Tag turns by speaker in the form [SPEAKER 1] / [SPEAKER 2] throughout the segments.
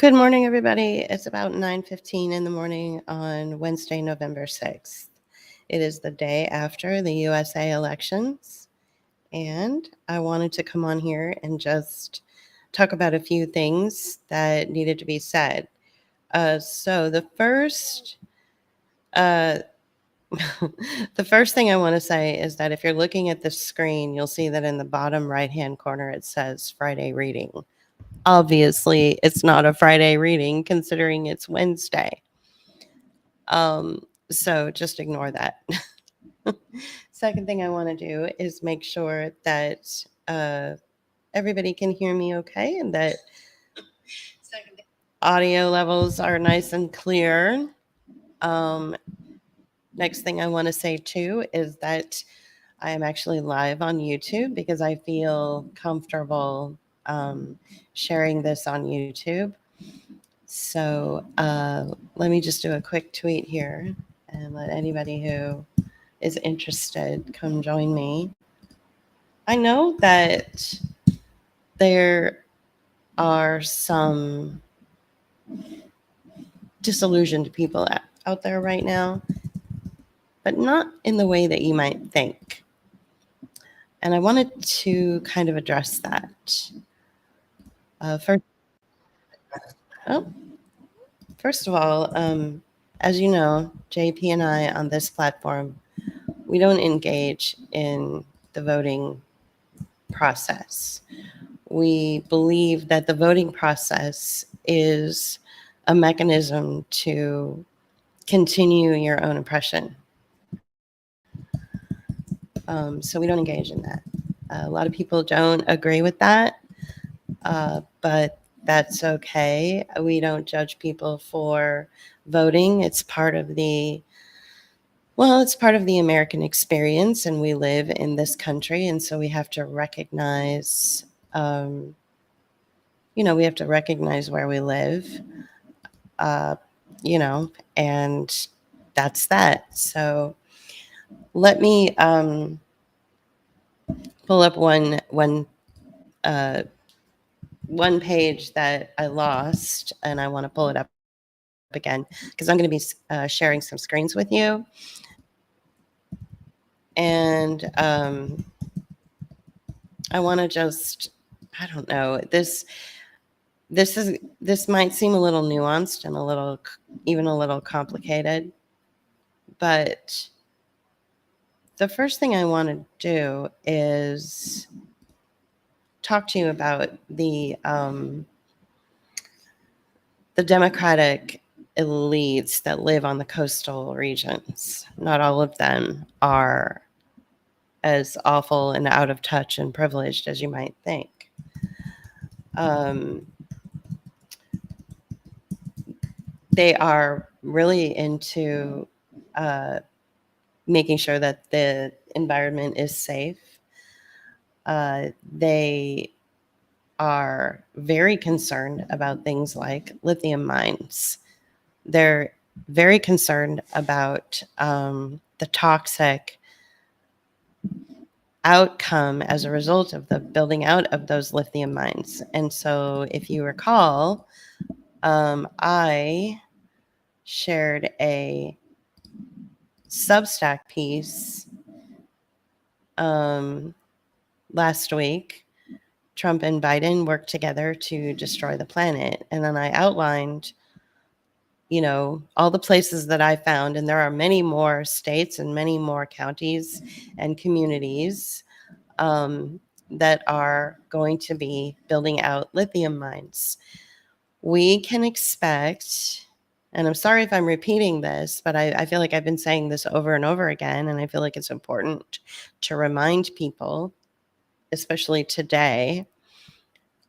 [SPEAKER 1] Good morning, everybody. It's about 9:15 in the morning on Wednesday, November 6th. It is the day after the USA elections, and I wanted to come on here and just talk about a few things that needed to be said. So the first, uh, the first thing I want to say is that if you're looking at the screen, you'll see that in the bottom right-hand corner it says Friday reading. Obviously, it's not a Friday reading considering it's Wednesday. So just ignore that. Second thing I want to do is make sure that everybody can hear me okay and that audio levels are nice and clear. Next thing I want to say too is that I am actually live on YouTube because I feel comfortable sharing this on YouTube. So let me just do a quick tweet here and let anybody who is interested come join me. I know that there are some disillusioned people out there right now, but not in the way that you might think. And I wanted to kind of address that. First of all, as you know, JP and I on this platform, we don't engage in the voting process. We believe that the voting process is a mechanism to continue your own oppression. So we don't engage in that. A lot of people don't agree with that, but that's okay. We don't judge people for voting. It's part of the American experience, and we live in this country, and so we have to recognize, we have to recognize where we live, and that's that. So let me pull up one page that I lost, and I want to pull it up again because I'm going to be sharing some screens with you. And I want to just, I don't know, this might seem a little nuanced and even a little complicated, but the first thing I want to do is talk to you about the Democratic elites that live on the coastal regions. Not all of them are as awful and out of touch and privileged as you might think. They are really into making sure that the environment is safe. They are very concerned about things like lithium mines. They're very concerned about the toxic outcome as a result of the building out of those lithium mines. And so if you recall, I shared a Substack piece last week. Trump and Biden worked together to destroy the planet. And then I outlined, all the places that I found, and there are many more states and many more counties and communities that are going to be building out lithium mines. We can expect, and I'm sorry if I'm repeating this, but I feel like I've been saying this over and over again, and I feel like it's important to remind people, especially today.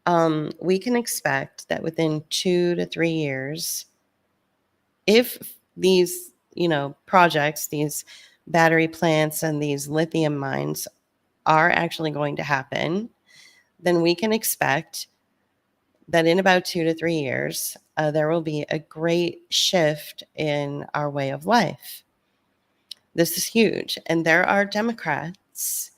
[SPEAKER 1] We can expect that within 2 to 3 years, if these, projects, these battery plants and these lithium mines are actually going to happen, then we can expect that in about 2 to 3 years, there will be a great shift in our way of life. This is huge. And there are Democrats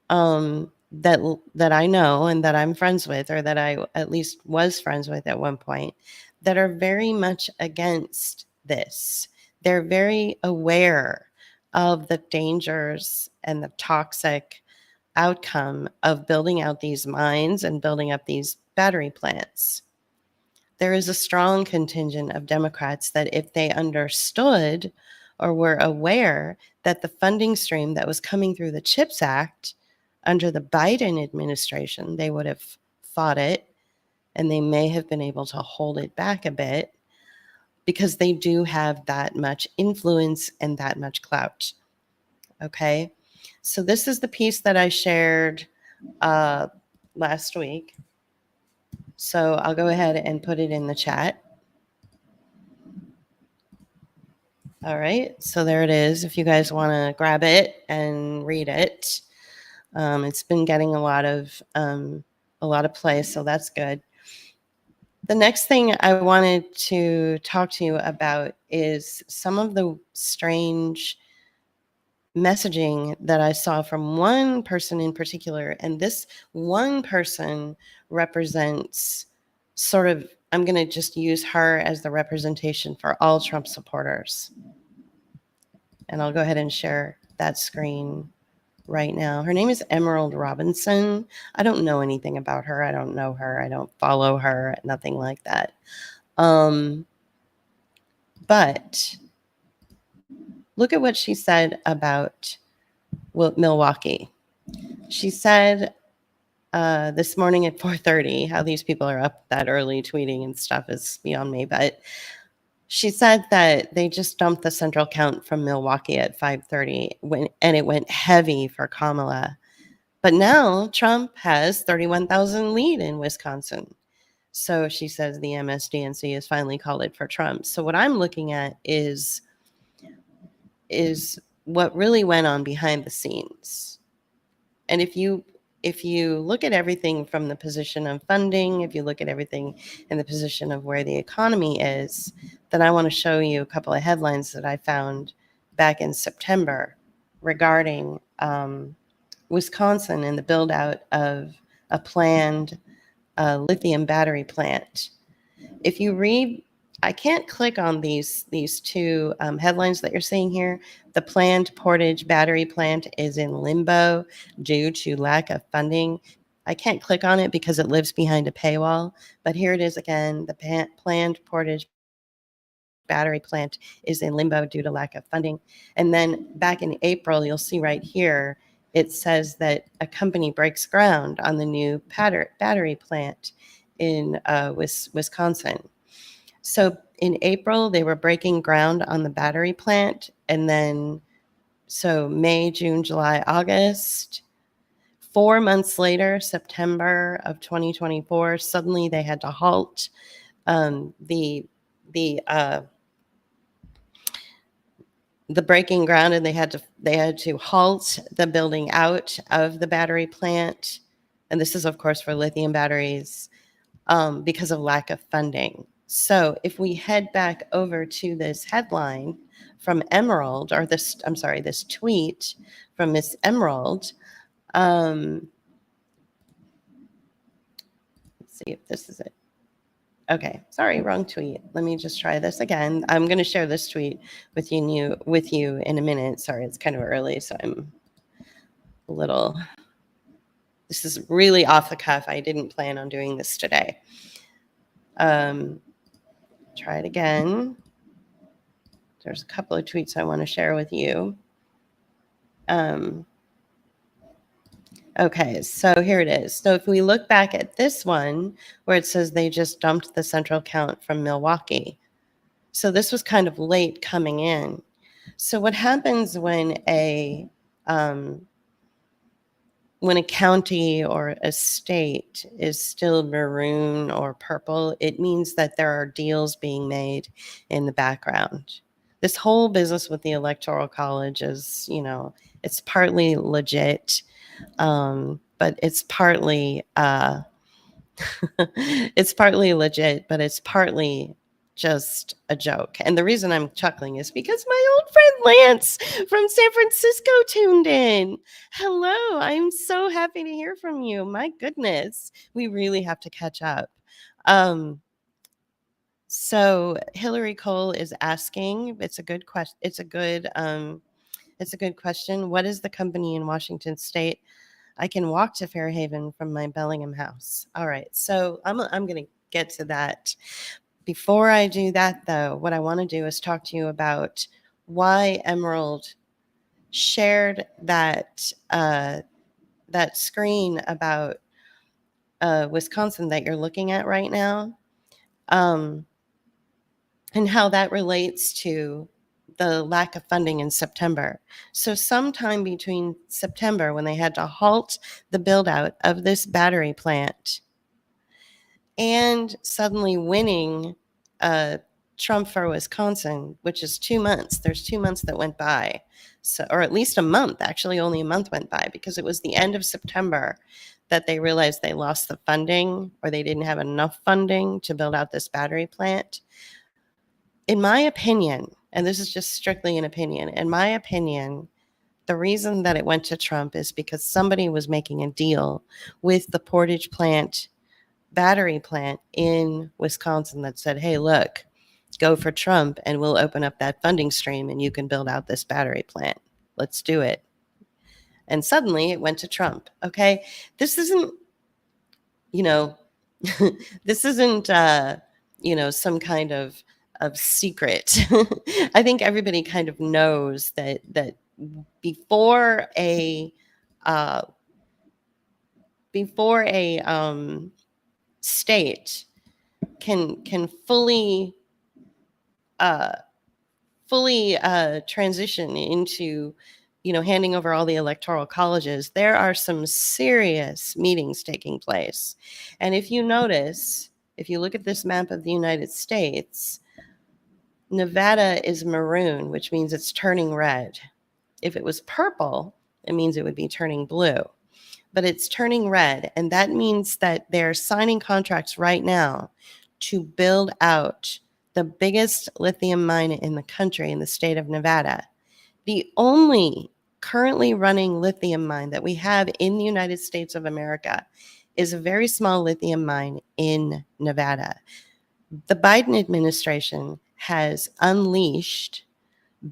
[SPEAKER 1] that I know and that I'm friends with, or that I at least was friends with at one point, that are very much against this. They're very aware of the dangers and the toxic outcome of building out these mines and building up these battery plants. There is a strong contingent of Democrats that if they understood or were aware that the funding stream that was coming through the CHIPS Act under the Biden administration, they would have fought it, and they may have been able to hold it back a bit because they do have that much influence and that much clout. Okay, so this is the piece that I shared last week. So I'll go ahead and put it in the chat. All right, so there it is. If you guys want to grab it and read it, it's been getting a lot of play, so that's good. The next thing I wanted to talk to you about is some of the strange messaging that I saw from one person in particular. And this one person represents sort of, I'm going to just use her as the representation for all Trump supporters. And I'll go ahead and share that screen right now. Her name is Emerald Robinson. I don't know anything about her. I don't know her. I don't follow her, nothing like that. But look at what she said about Milwaukee. She said this morning at 4:30, how these people are up that early tweeting and stuff is beyond me, but she said that they just dumped the central count from Milwaukee at 5:30 and it went heavy for Kamala. But now Trump has 31,000 lead in Wisconsin. So she says the MSDNC has finally called it for Trump. So what I'm looking at is what really went on behind the scenes. And if you look at everything from the position of funding, if you look at everything in the position of where the economy is, then I want to show you a couple of headlines that I found back in September regarding Wisconsin and the build out of a planned lithium battery plant. If you read, I can't click on these two headlines that you're seeing here. The planned Portage battery plant is in limbo due to lack of funding. I can't click on it because it lives behind a paywall, but here it is again. The planned Portage battery plant is in limbo due to lack of funding. And then back in April, you'll see right here, it says that a company breaks ground on the new battery plant in Wisconsin. So in April, they were breaking ground on the battery plant. And then, so May, June, July, August, 4 months later, September of 2024, suddenly they had to halt the breaking ground, and they had to halt the building out of the battery plant. And this is, of course, for lithium batteries because of lack of funding. So if we head back over to this headline from Emerald, or this tweet from Miss Emerald. Let's see if this is it. Okay, sorry, wrong tweet. Let me just try this again. I'm going to share this tweet with you in a minute. Sorry, it's kind of early, so I'm a little. This is really off the cuff. I didn't plan on doing this today. Try it again. There's a couple of tweets I want to share with you. Okay, so here it is. So if we look back at this one where it says they just dumped the central count from Milwaukee. So this was kind of late coming in. So what happens when a county or a state is still maroon or purple, it means that there are deals being made in the background. This whole business with the Electoral College is, it's partly legit, but it's partly it's partly legit, but it's partly just a joke. And the reason I'm chuckling is because my old friend Lance from San Francisco tuned in. Hello, I'm so happy to hear from you. My goodness, we really have to catch up. So Hillary Cole is asking, it's a good question. It's a good question. What is the company in Washington State? I can walk to Fairhaven from my Bellingham house. All right. So I'm going to get to that. Before I do that, though, what I want to do is talk to you about why Emerald shared that screen about Wisconsin that you're looking at right now, and how that relates to the lack of funding in September. So sometime between September, when they had to halt the build out of this battery plant, and suddenly winning Trump for Wisconsin, which is 2 months. There's 2 months that went by. So, or at least a month, actually only a month went by, because it was the end of September that they realized they lost the funding, or they didn't have enough funding to build out this battery plant. In my opinion, and this is just strictly an opinion, in my opinion, the reason that it went to Trump is because somebody was making a deal with the Portage plant, battery plant in Wisconsin, that said, hey, look, go for Trump and we'll open up that funding stream and you can build out this battery plant. Let's do it. And suddenly it went to Trump. Okay. This isn't, you know, this isn't, some kind of secret. I think everybody kind of knows that before a, uh, state can fully transition into, handing over all the electoral colleges, there are some serious meetings taking place. And if you notice, if you look at this map of the United States, Nevada is maroon, which means it's turning red. If it was purple, it means it would be turning blue. But it's turning red, and that means that they're signing contracts right now to build out the biggest lithium mine in the country, in the state of Nevada. The only currently running lithium mine that we have in the United States of America is a very small lithium mine in Nevada. The Biden administration has unleashed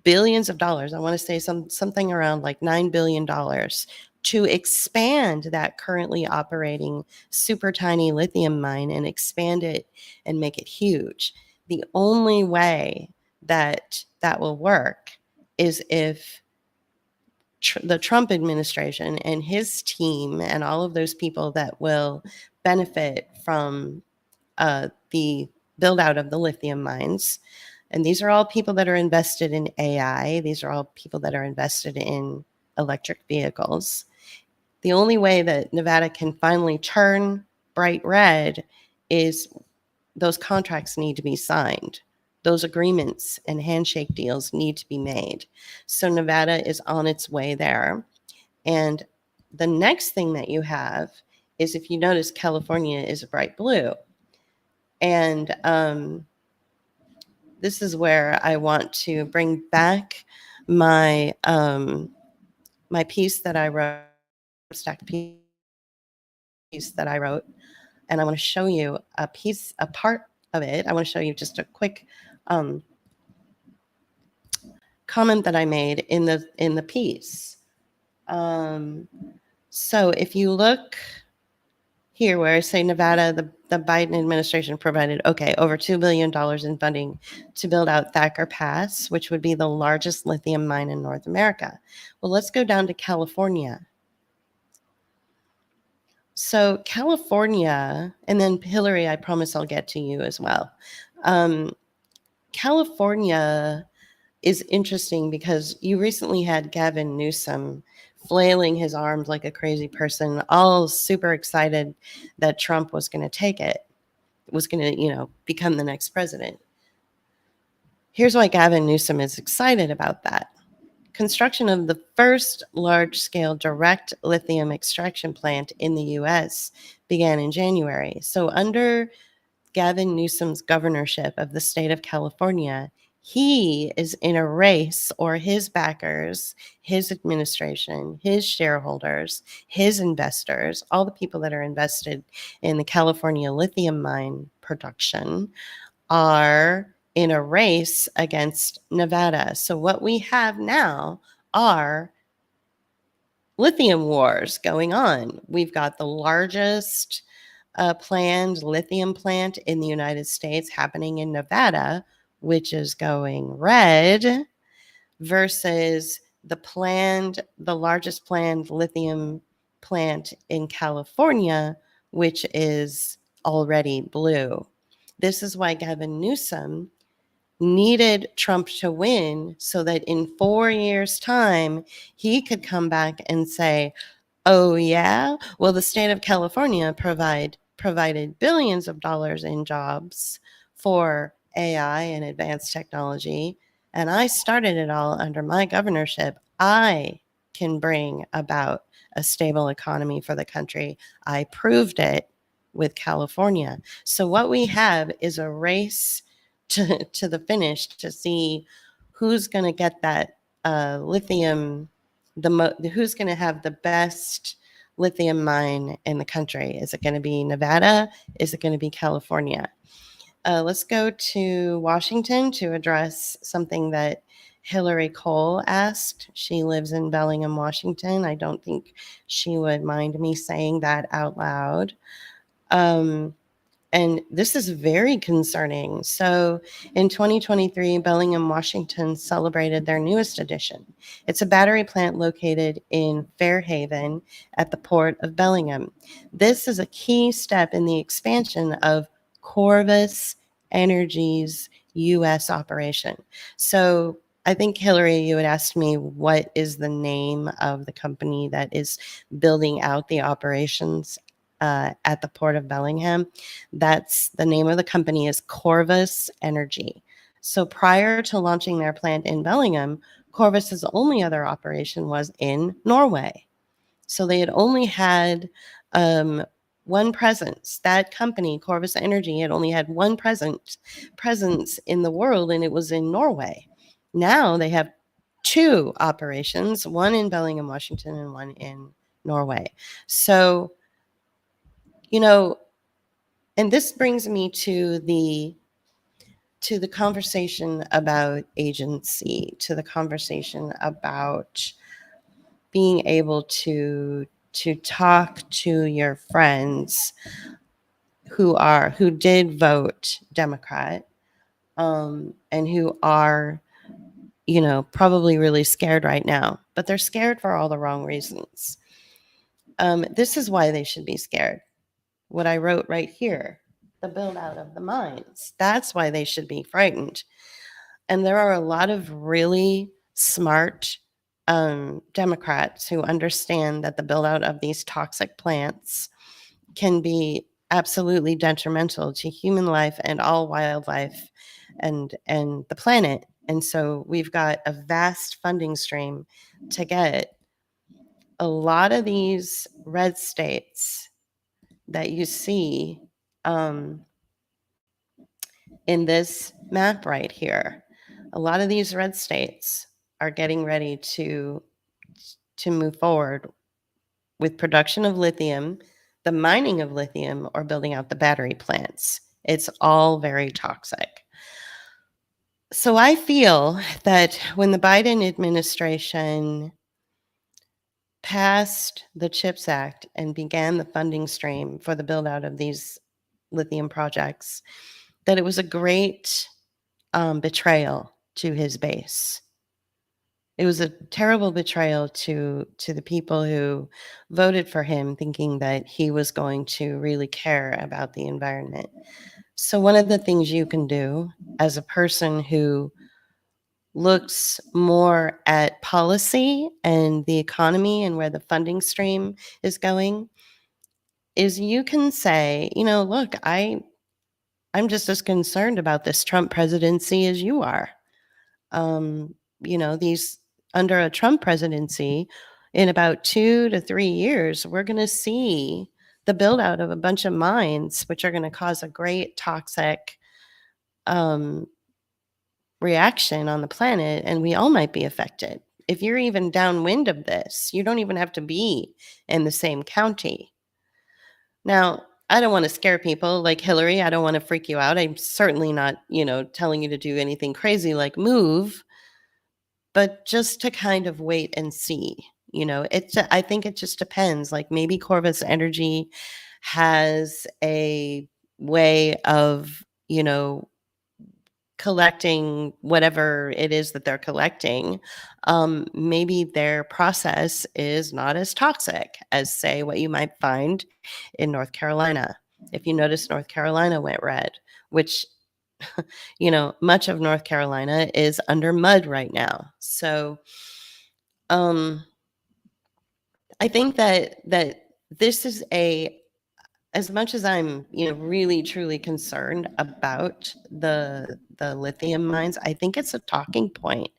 [SPEAKER 1] billions of dollars. I want to say something around like $9 billion to expand that currently operating super tiny lithium mine and expand it and make it huge. The only way that will work is if the Trump administration and his team and all of those people that will benefit from the build out of the lithium mines. And these are all people that are invested in AI. These are all people that are invested in electric vehicles. The only way that Nevada can finally turn bright red is those contracts need to be signed. Those agreements and handshake deals need to be made. So Nevada is on its way there. And the next thing that you have is, if you notice, California is a bright blue. And this is where I want to bring back my my piece that I wrote, Substack piece that I wrote, and I want to show you a part of it. I want to show you just a quick comment that I made in the piece. So if you look here where I say Nevada, the Biden administration provided, over $2 billion in funding to build out Thacker Pass, which would be the largest lithium mine in North America. Well, let's go down to California. So California, and then Hillary, I promise I'll get to you as well. California is interesting because you recently had Gavin Newsom flailing his arms like a crazy person, all super excited that Trump was going to take it, was going to, become the next president. Here's why Gavin Newsom is excited about that. Construction of the first large-scale direct lithium extraction plant in the U.S. began in January. So under Gavin Newsom's governorship of the state of California, he is in a race, or his backers, his administration, his shareholders, his investors, all the people that are invested in the California lithium mine production are in a race against Nevada. So what we have now are lithium wars going on. We've got the largest planned lithium plant in the United States happening in Nevada, which is going red, versus the largest planned lithium plant in California, which is already blue. This is why Gavin Newsom needed Trump to win so that in 4 years' time, he could come back and say, oh, yeah? Well, the state of California provided billions of dollars in jobs for AI and advanced technology, and I started it all under my governorship. I can bring about a stable economy for the country. I proved it with California. So what we have is a race to the finish to see who's going to get that lithium, who's going to have the best lithium mine in the country. Is it going to be Nevada? Is it going to be California? Let's go to Washington to address something that Hillary Cole asked. She lives in Bellingham, Washington. I don't think she would mind me saying that out loud. And this is very concerning. So in 2023, Bellingham, Washington celebrated their newest addition. It's a battery plant located in Fairhaven at the port of Bellingham. This is a key step in the expansion of Corvus Energy's U.S. operation. So I think, Hillary, you had asked me what is the name of the company that is building out the operations at the port of Bellingham. That's the name of the company is Corvus Energy. So prior to launching their plant in Bellingham, Corvus's only other operation was in Norway. So they had only had one presence. That company, Corvus Energy, had only had one presence in the world, and it was in Norway. Now they have two operations, one in Bellingham, Washington, and one in Norway. So, and this brings me to the conversation about agency, to the conversation about being able to talk to your friends who did vote Democrat, and who are, probably really scared right now, but they're scared for all the wrong reasons. This is why they should be scared. What I wrote right here, the build out of the mines. That's why they should be frightened. And there are a lot of really smart Democrats who understand that the build out of these toxic plants can be absolutely detrimental to human life and all wildlife and the planet. And so we've got a vast funding stream to get a lot of these red states that you see in this map right here. A lot of these red states are getting ready to move forward with production of lithium, the mining of lithium, or building out the battery plants. It's all very toxic. So I feel that when the Biden administration passed the CHIPS Act and began the funding stream for the build out of these lithium projects, that it was a great betrayal to his base. It was a terrible betrayal to the people who voted for him, thinking that he was going to really care about the environment. So one of the things you can do as a person who looks more at policy and the economy and where the funding stream is going is you can say, look, I'm just as concerned about this Trump presidency as you are. These under a Trump presidency, in about 2 to 3 years, we're going to see the build out of a bunch of mines, which are going to cause a great toxic reaction on the planet, and we all might be affected. If you're even downwind of this, you don't even have to be in the same county. Now, I don't want to scare people like Hillary. I don't want to freak you out. I'm certainly not, telling you to do anything crazy like move, but just to kind of wait and see. I think it just depends. Like maybe Corvus Energy has a way of, collecting whatever it is that they're collecting. Maybe their process is not as toxic as, say, what you might find in North Carolina. If you notice, North Carolina went red, which, much of North Carolina is under mud right now. So, I think that this is as much as I'm, really truly concerned about the lithium mines, I think it's a talking point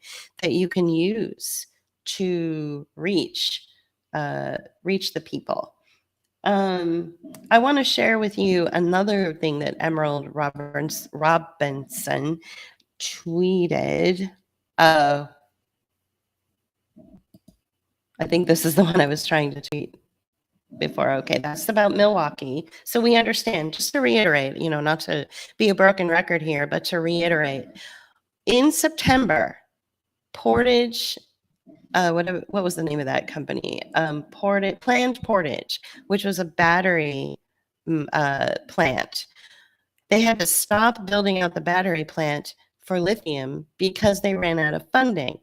[SPEAKER 1] that you can use to reach the people. I want to share with you another thing that Emerald Robinson tweeted. I think this is the one I was trying to tweet before. Okay, that's about Milwaukee. So we understand, just to reiterate, not to be a broken record here, but to reiterate, in September, Portage, what was the name of that company? Planned Portage, which was a battery plant. They had to stop building out the battery plant for lithium because they ran out of funding.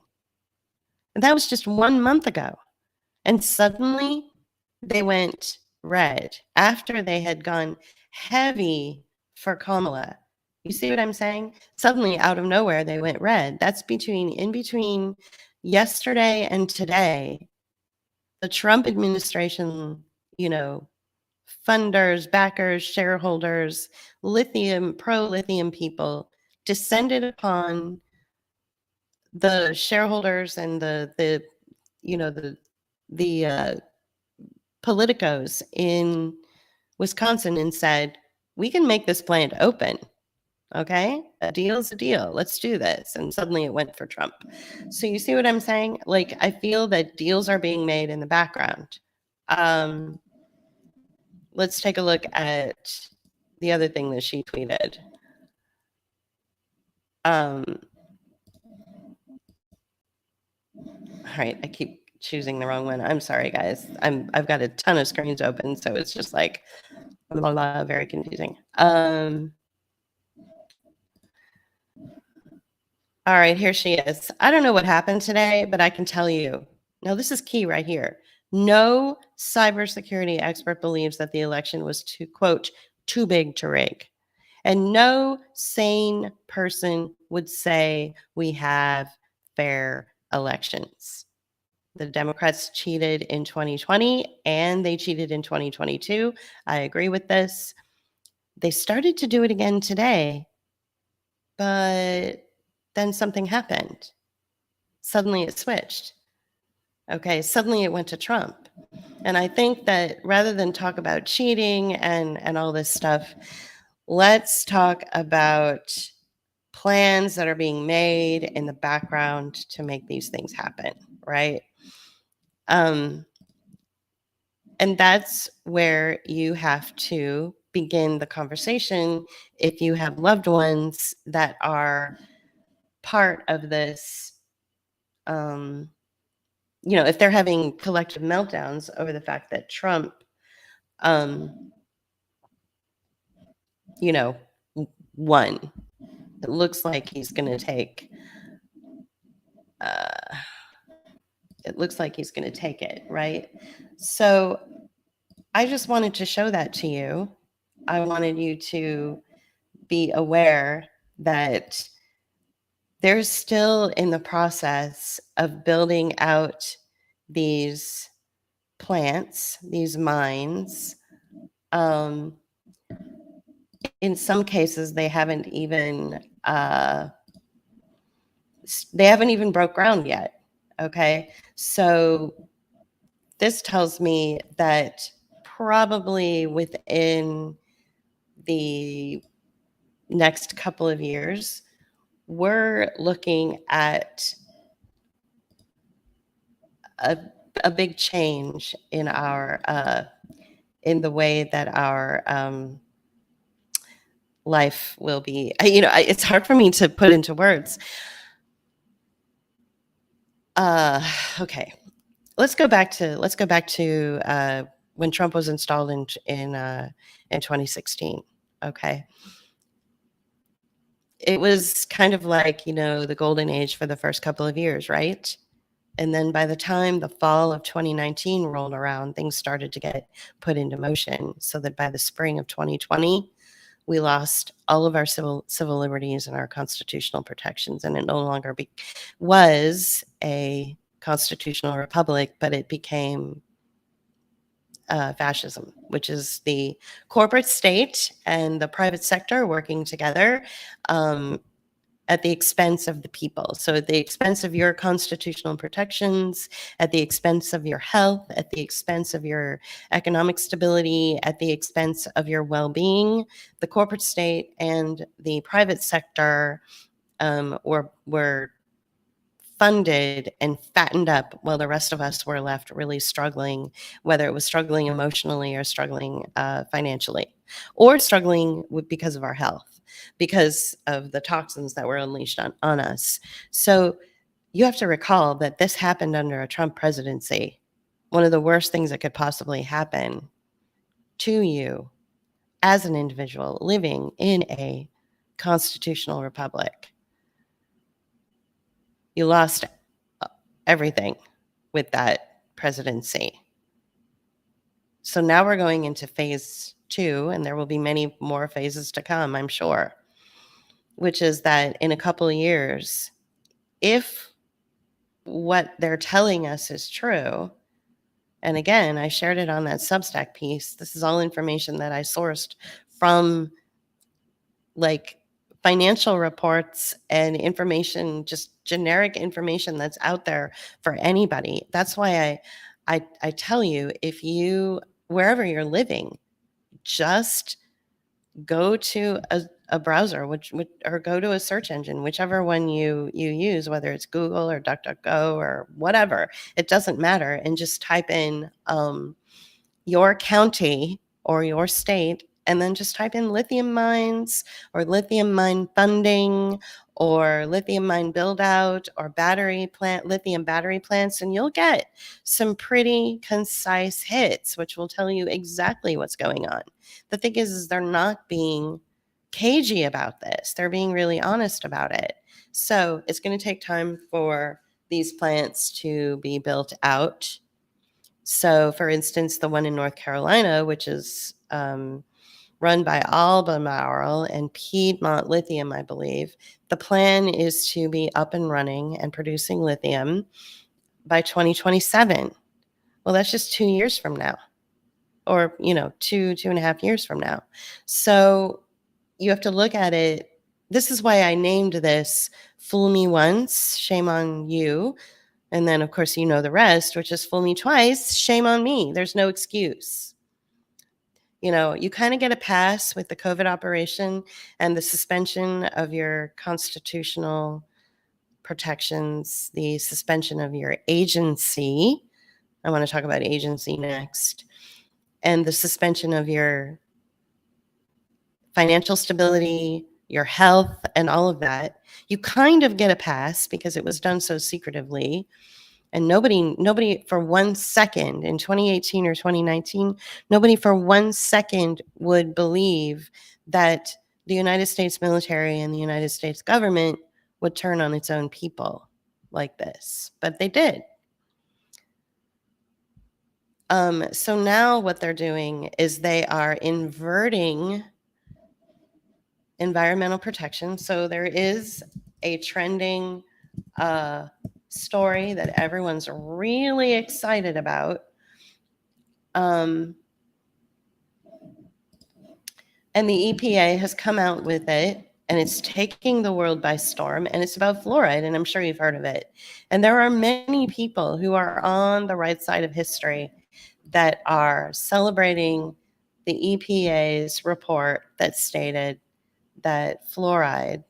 [SPEAKER 1] And that was just 1 month ago. And suddenly they went red after they had gone heavy for Kamala. You see what I'm saying? Suddenly, out of nowhere, they went red. That's in between yesterday and today. The Trump administration, funders, backers, shareholders, pro-lithium people descended upon the shareholders and the politicos in Wisconsin and said, we can make this plant open. Okay, a deal's a deal. Let's do this. And suddenly it went for Trump. So you see what I'm saying? Like, I feel that deals are being made in the background. Let's take a look at the other thing that she tweeted. All right, I keep choosing the wrong one. I'm sorry, guys. I've got a ton of screens open, so it's just like blah, blah, very confusing. All right, here she is. I don't know what happened today, but I can tell you. Now, this is key right here. No cybersecurity expert believes that the election was too big to rig. And no sane person would say we have fair elections. The Democrats cheated in 2020 and they cheated in 2022. I agree with this. They started to do it again today, but then something happened. Suddenly it switched. Okay, suddenly it went to Trump. And I think that rather than talk about cheating and all this stuff, let's talk about plans that are being made in the background to make these things happen, right? And that's where you have to begin the conversation if you have loved ones that are part of this, if they're having collective meltdowns over the fact that Trump, won. It looks like he's going to take, it, right? So I just wanted to show that to you. I wanted you to be aware that they're still in the process of building out these plants, these mines. In some cases, they haven't even broke ground yet. Okay, so this tells me that probably within the next couple of years, we're looking at a big change in our in the way that our life will be. It's hard for me to put into words. Okay, let's go back to when Trump was installed in 2016. Okay, it was kind of like the golden age for the first couple of years, right? And then by the time the fall of 2019 rolled around, things started to get put into motion, so that by the spring of 2020, we lost all of our civil liberties and our constitutional protections, and it no longer was a constitutional republic, but it became fascism, which is the corporate state and the private sector working together at the expense of the people. So at the expense of your constitutional protections, at the expense of your health, at the expense of your economic stability, at the expense of your well-being, the corporate state and the private sector were funded and fattened up while the rest of us were left really struggling, whether it was struggling emotionally or struggling financially, or struggling because of our health, because of the toxins that were unleashed on us. So you have to recall that this happened under a Trump presidency. One of the worst things that could possibly happen to you as an individual living in a constitutional republic. You lost everything with that presidency. So now we're going into phase 2, and there will be many more phases to come, I'm sure, which is that in a couple of years, if what they're telling us is true, and again, I shared it on that Substack piece, this is all information that I sourced from like financial reports and information, just generic information that's out there for anybody. That's why I tell you, if you, wherever you're living, just go to a browser, or go to a search engine, whichever one you use, whether it's Google or DuckDuckGo or whatever, it doesn't matter, and just type in your county or your state, and then just type in lithium mines or lithium mine funding or lithium mine build out or lithium battery plants, and you'll get some pretty concise hits, which will tell you exactly what's going on. The thing is they're not being cagey about this. They're being really honest about it. So it's going to take time for these plants to be built out. So, for instance, the one in North Carolina, which is run by Albemarle and Piedmont Lithium, I believe, the plan is to be up and running and producing lithium by 2027. Well, that's just 2 years from now, or, 2.5 years from now. So you have to look at it. This is why I named this Fool Me Once, Shame on You. And then, of course, the rest, which is fool me twice, shame on me. There's no excuse. You kind of get a pass with the COVID operation and the suspension of your constitutional protections, the suspension of your agency. I want to talk about agency next. And the suspension of your financial stability, your health, and all of that. You kind of get a pass because it was done so secretively. And nobody for 1 second in 2018 or 2019, nobody for 1 second would believe that the United States military and the United States government would turn on its own people like this, but they did. So now what they're doing is they are inverting environmental protection. So there is a trending story that everyone's really excited about. And the EPA has come out with it, and it's taking the world by storm, and it's about fluoride, and I'm sure you've heard of it. And there are many people who are on the right side of history that are celebrating the EPA's report that stated that fluoride.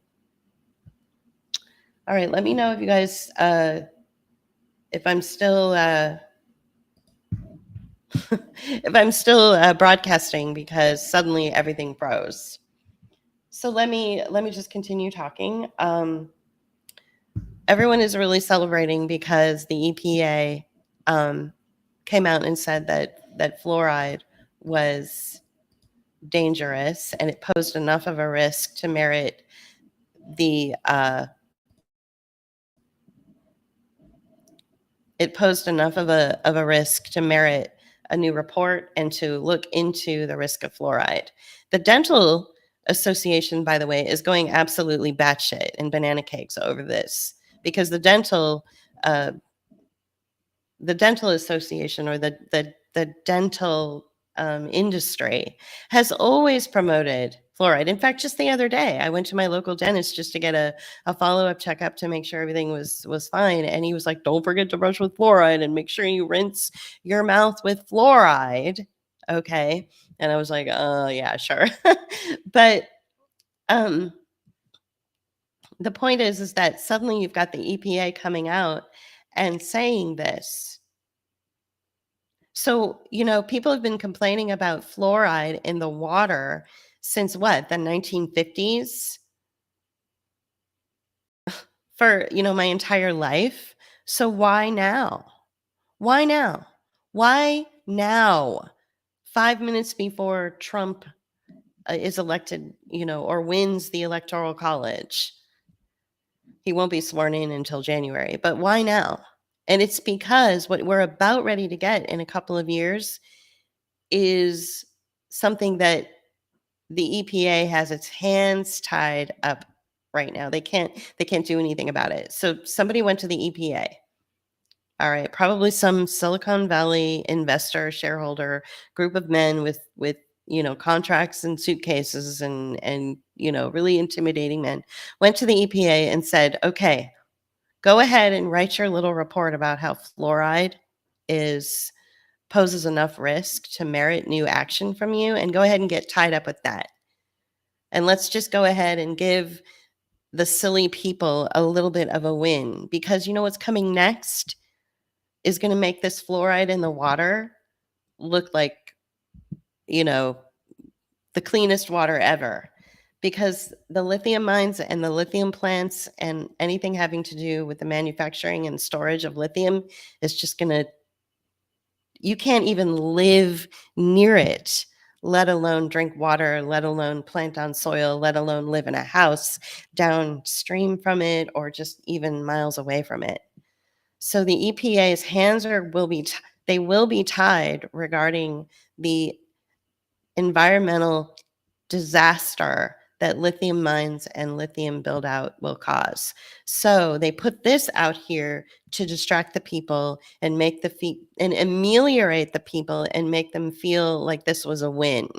[SPEAKER 1] All right, let me know if you guys, if I'm still if I'm still broadcasting because suddenly everything froze. So let me just continue talking. Everyone is really celebrating because the EPA came out and said that fluoride was dangerous and it posed enough of a risk to merit the it posed enough of a risk to merit a new report and to look into the risk of fluoride. The dental association, by the way, is going absolutely batshit and banana cakes over this because uh, the dental association or the dental industry has always promoted fluoride. In fact, just the other day, I went to my local dentist just to get a follow-up checkup to make sure everything was fine. And he was like, don't forget to brush with fluoride and make sure you rinse your mouth with fluoride. Okay. And I was like, oh yeah, sure. But um, the point is that suddenly you've got the EPA coming out and saying this. So, people have been complaining about fluoride in the water since what, the 1950s? For, my entire life. So why now? Why now? Why now? 5 minutes before Trump is elected, or wins the electoral college. He won't be sworn in until January, but why now? And it's because what we're about ready to get in a couple of years is something that the EPA has its hands tied up right now. They can't do anything about it. So somebody went to the EPA. All right, probably some Silicon Valley investor, shareholder group of men with contracts and suitcases and really intimidating men went to the EPA and said, "Okay, go ahead and write your little report about how fluoride poses enough risk to merit new action from you, and go ahead and get tied up with that. And let's just go ahead and give the silly people a little bit of a win, because what's coming next is going to make this fluoride in the water look like, the cleanest water ever. Because the lithium mines and the lithium plants and anything having to do with the manufacturing and storage of lithium is just going to, you can't even live near it, let alone drink water, let alone plant on soil, let alone live in a house downstream from it or just even miles away from it. So the EPA's hands they will be tied regarding the environmental disaster that lithium mines and lithium build out will cause. So they put this out here to distract the people and and ameliorate the people and make them feel like this was a win.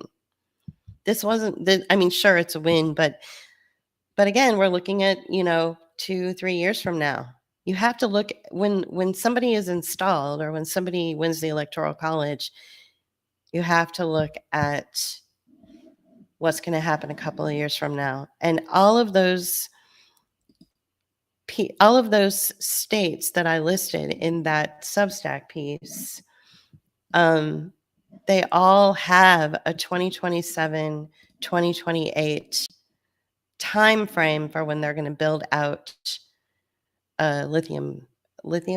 [SPEAKER 1] This wasn't sure, it's a win, but again, we're looking at, 2-3 years from now. You have to look when somebody is installed or when somebody wins the electoral college, you have to look at what's going to happen a couple of years from now. And all of those states that I listed in that Substack piece, they all have a 2027, 2028 time frame for when they're going to build out lithium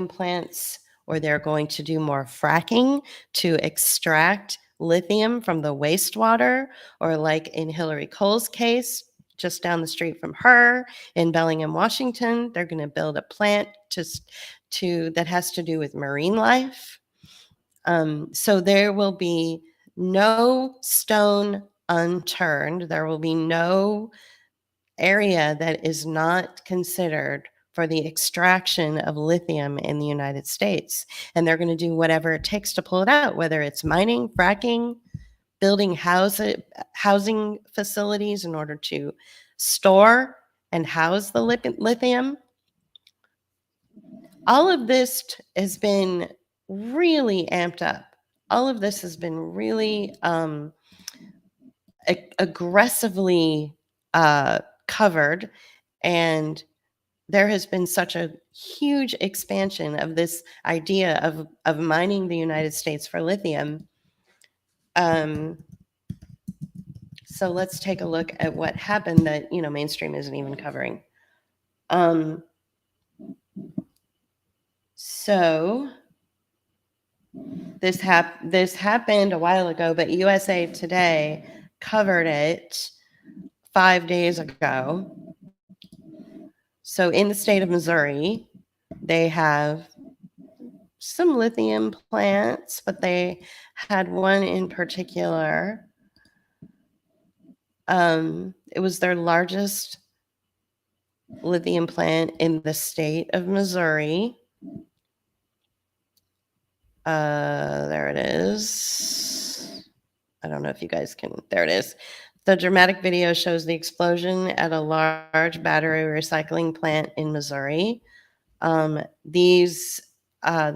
[SPEAKER 1] plants, or they're going to do more fracking to extract lithium from the wastewater, or like in Hillary Cole's case, just down the street from her in Bellingham, Washington, they're going to build a plant that has to do with marine life. So there will be no stone unturned. There will be no area that is not considered for the extraction of lithium in the United States. And they're going to do whatever it takes to pull it out, whether it's mining, fracking, building housing facilities in order to store and house the lithium. All of this has been really amped up. All of this has been really aggressively covered and there has been such a huge expansion of this idea of mining the United States for lithium. So let's take a look at what happened that, mainstream isn't even covering. So this happened a while ago, but USA Today covered it 5 days ago. So in the state of Missouri, they have some lithium plants, but they had one in particular. It was their largest lithium plant in the state of Missouri. There it is. I don't know if you guys can. There it is. The dramatic video shows the explosion at a large battery recycling plant in Missouri. The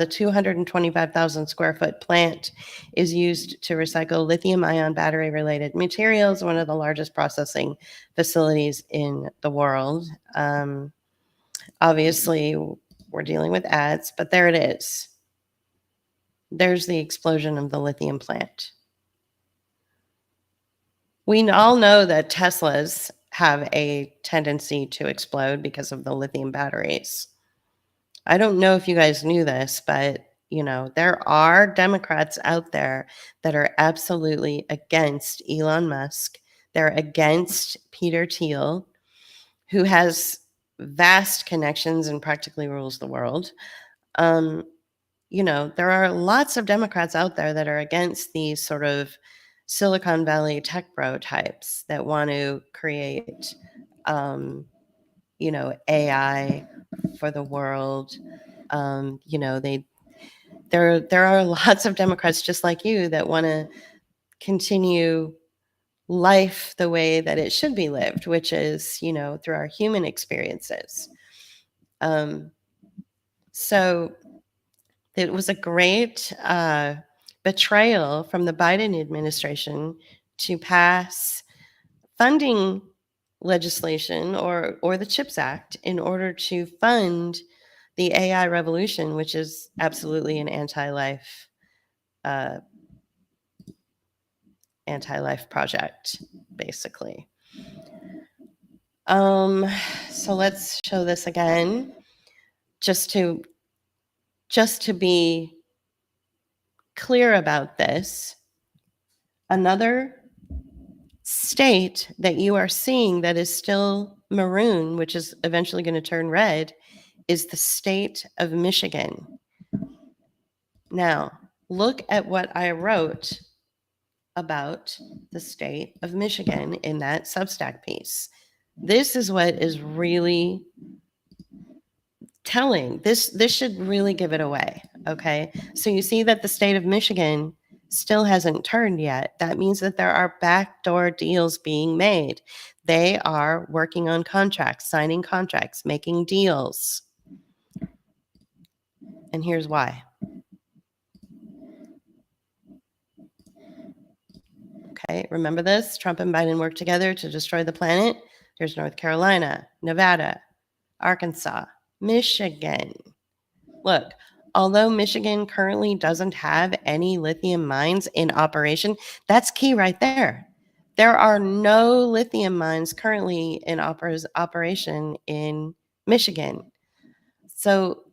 [SPEAKER 1] 225,000 square foot plant is used to recycle lithium ion battery related materials, one of the largest processing facilities in the world. Obviously, we're dealing with ads, but there it is. There's the explosion of the lithium plant. We all know that Teslas have a tendency to explode because of the lithium batteries. I don't know if you guys knew this, but there are Democrats out there that are absolutely against Elon Musk. They're against Peter Teal, who has vast connections and practically rules the world. There are lots of Democrats out there that are against these sort of Silicon Valley tech bro types that want to create, AI for the world. There are lots of Democrats just like you that want to continue life the way that it should be lived, which is, through our human experiences. So it was a great betrayal from the Biden administration to pass funding legislation or the CHIPS Act in order to fund the AI revolution, which is absolutely an anti-life project, basically. So let's show this again, just to be clear about this. Another state that you are seeing that is still maroon, which is eventually going to turn red, is the state of Michigan. Now, look at what I wrote about the state of Michigan in that Substack piece. This is what is really telling. This should really give it away, okay? So you see that the state of Michigan still hasn't turned yet. That means that there are backdoor deals being made. They are working on contracts, signing contracts, making deals. And here's why. Okay, remember this? Trump and Biden work together to destroy the planet. Here's North Carolina, Nevada, Arkansas, Michigan. Look, although Michigan currently doesn't have any lithium mines in operation, that's key right there. There are no lithium mines currently in operation in Michigan. So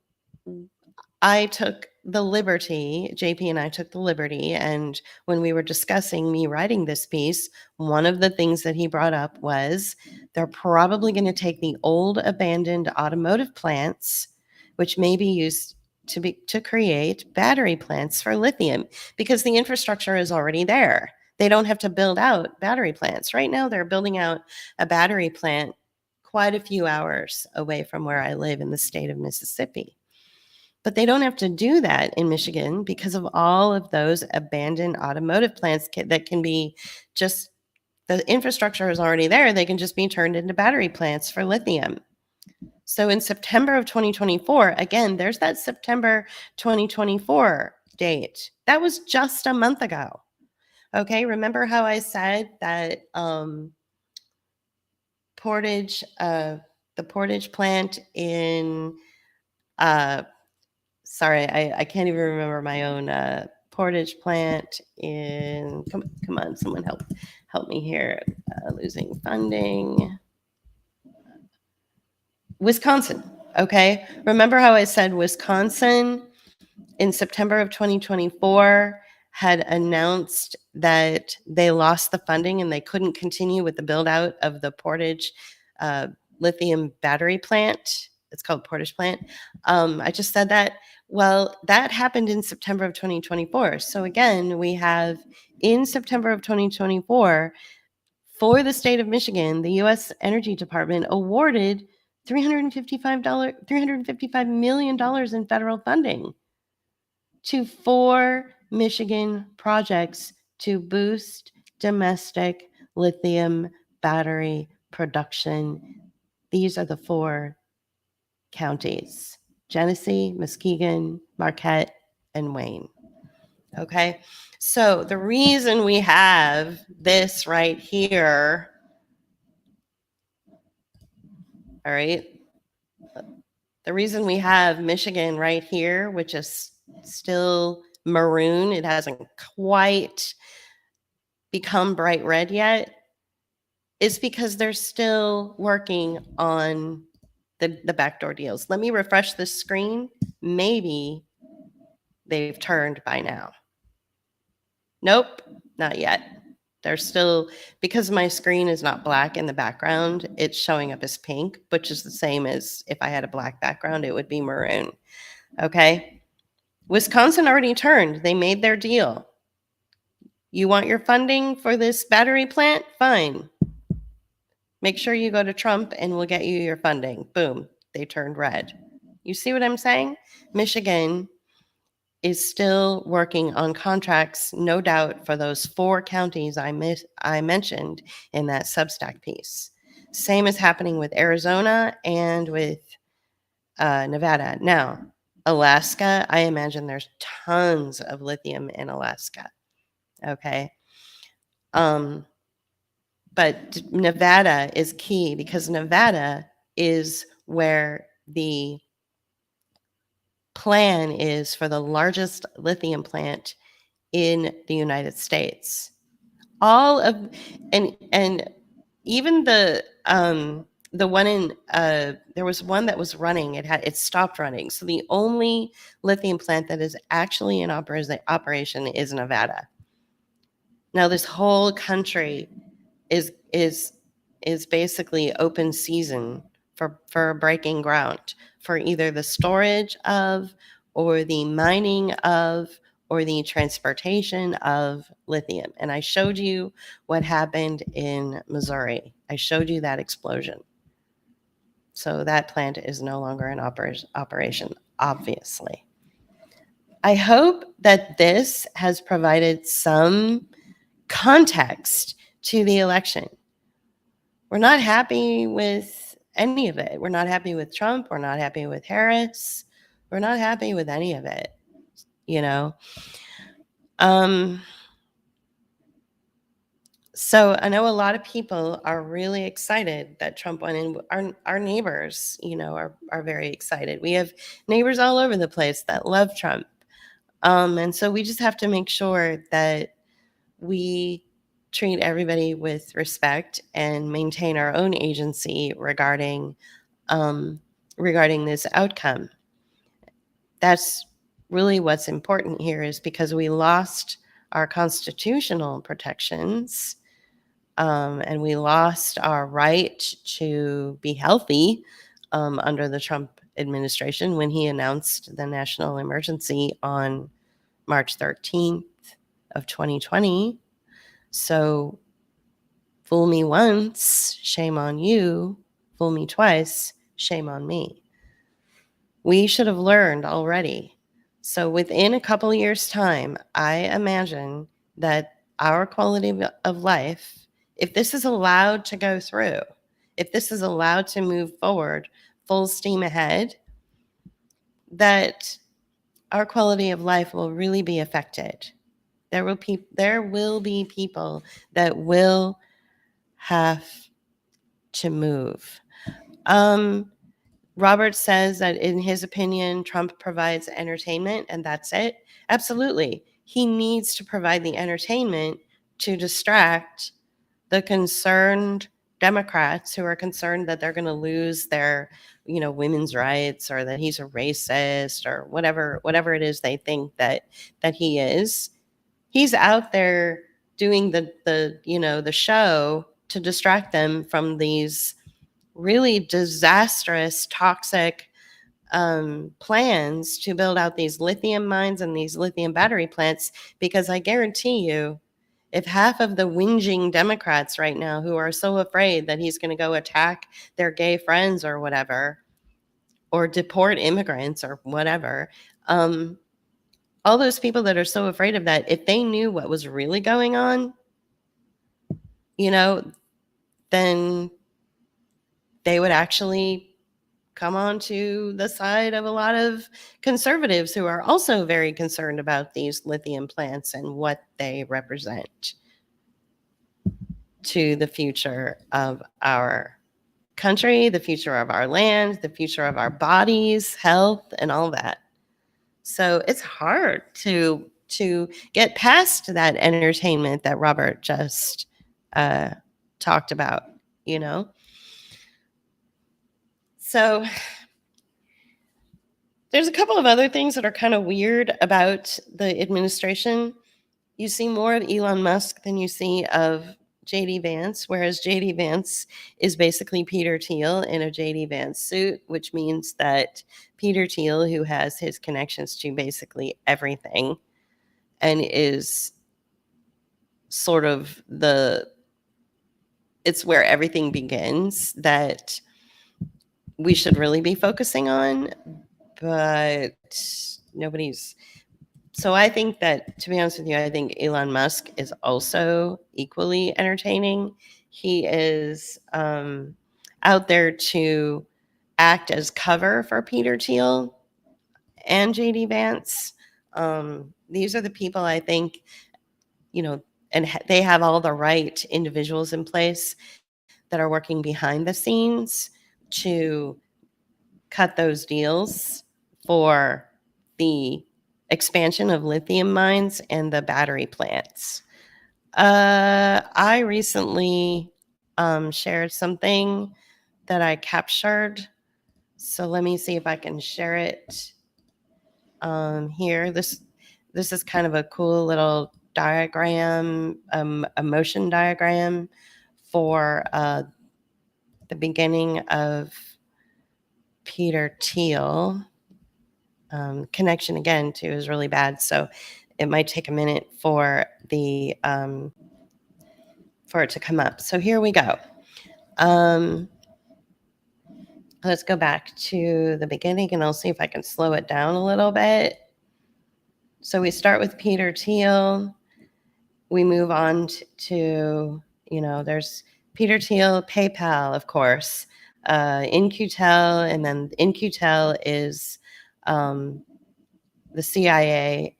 [SPEAKER 1] I took the liberty, JP and I took the liberty, and when we were discussing me writing this piece, one of the things that he brought up was they're probably going to take the old abandoned automotive plants, which may be used to create battery plants for lithium, because the infrastructure is already there. They don't have to build out battery plants. Right now, they're building out a battery plant quite a few hours away from where I live in the state of Mississippi. But they don't have to do that in Michigan because of all of those abandoned automotive plants that can be just, the infrastructure is already there. They can just be turned into battery plants for lithium. So in September of 2024, again, there's that September 2024 date. That was just a month ago. Okay, remember how I said that Portage the Portage plant in, sorry, I can't even remember my own Portage plant in, come on, someone help me here. Losing funding. Wisconsin. Okay. Remember how I said Wisconsin in September of 2024 had announced that they lost the funding and they couldn't continue with the build out of the Portage lithium battery plant. It's called Portage plant. I just said that. Well, that happened in September of 2024. So again, we have in September of 2024, for the state of Michigan, the U.S. Energy Department awarded $355 million in federal funding to 4 Michigan projects to boost domestic lithium battery production. These are the 4 counties: Genesee, Muskegon, Marquette, and Wayne. Okay, so the reason we have this right here, all right, the reason we have Michigan right here, which is still maroon, it hasn't quite become bright red yet, is because they're still working on the backdoor deals. Let me refresh this screen. Maybe they've turned by now. Nope, not yet. They're still, because my screen is not black in the background, it's showing up as pink, which is the same as if I had a black background, it would be maroon. Okay. Wisconsin already turned. They made their deal. You want your funding for this battery plant? Fine. Make sure you go to Trump and we'll get you your funding. Boom. They turned red. You see what I'm saying? Michigan is still working on contracts, no doubt, for those 4 counties I mentioned in that Substack piece. Same is happening with Arizona and with Nevada. Now, Alaska, I imagine there's tons of lithium in Alaska. Okay. But Nevada is key because Nevada is where the plan is for the largest lithium plant in the United States. All of, and even the one in, there was one that was running, it stopped running. So the only lithium plant that is actually in operation is Nevada. Now this whole country is basically open season for breaking ground for either the storage of, or the mining of, or the transportation of lithium. And I showed you what happened in Missouri. I showed you that explosion. So that plant is no longer in operation, obviously. I hope that this has provided some context to the election. We're not happy with any of it. We're not happy with Trump. We're not happy with Harris. We're not happy with any of it, you know. So I know a lot of people are really excited that Trump won, and our neighbors, you know, are very excited. We have neighbors all over the place that love Trump. And so we just have to make sure that we treat everybody with respect and maintain our own agency regarding this outcome. That's really what's important here, is because we lost our constitutional protections, and we lost our right to be healthy under the Trump administration when he announced the national emergency on March 13th of 2020. So fool me once, shame on you. Fool me twice, shame on me. We should have learned already. So within a couple of years' time, I imagine that our quality of life, if this is allowed to go through, if this is allowed to move forward full steam ahead, that our quality of life will really be affected. There will be people that will have to move. Robert says that in his opinion, Trump provides entertainment and that's it. Absolutely. He needs to provide the entertainment to distract the concerned Democrats who are concerned that they're going to lose their, women's rights, or that he's a racist, or whatever it is they think that he is. He's out there doing the show to distract them from these really disastrous, toxic plans to build out these lithium mines and these lithium battery plants. Because I guarantee you, if half of the whinging Democrats right now who are so afraid that he's going to go attack their gay friends or whatever, or deport immigrants or whatever, all those people that are so afraid of that, if they knew what was really going on, then they would actually come on to the side of a lot of conservatives who are also very concerned about these lithium plants and what they represent to the future of our country, the future of our land, the future of our bodies, health, and all that. So it's hard to get past that entertainment that Robert just talked about, So there's a couple of other things that are kind of weird about the administration. You see more of Elon Musk than you see of JD Vance, whereas JD Vance is basically Peter Teal in a JD Vance suit, which means that Peter Teal, who has his connections to basically everything and is sort of it's where everything begins, that we should really be focusing on, but nobody's. So I think that, to be honest with you, I think Elon Musk is also equally entertaining. He is out there to act as cover for Peter Teal and JD Vance. These are the people I think, and they have all the right individuals in place that are working behind the scenes to cut those deals for the expansion of lithium mines and the battery plants. I recently shared something that I captured. So let me see if I can share it here. This is kind of a cool little diagram, a motion diagram for the beginning of Peter Teal. Connection again too is really bad, so it might take a minute for the for it to come up. So here we go. Let's go back to the beginning, and I'll see if I can slow it down a little bit. So we start with Peter Teal. We move on to, there's Peter Teal, PayPal, of course, In-Q-Tel, and then In-Q-Tel is the CIA,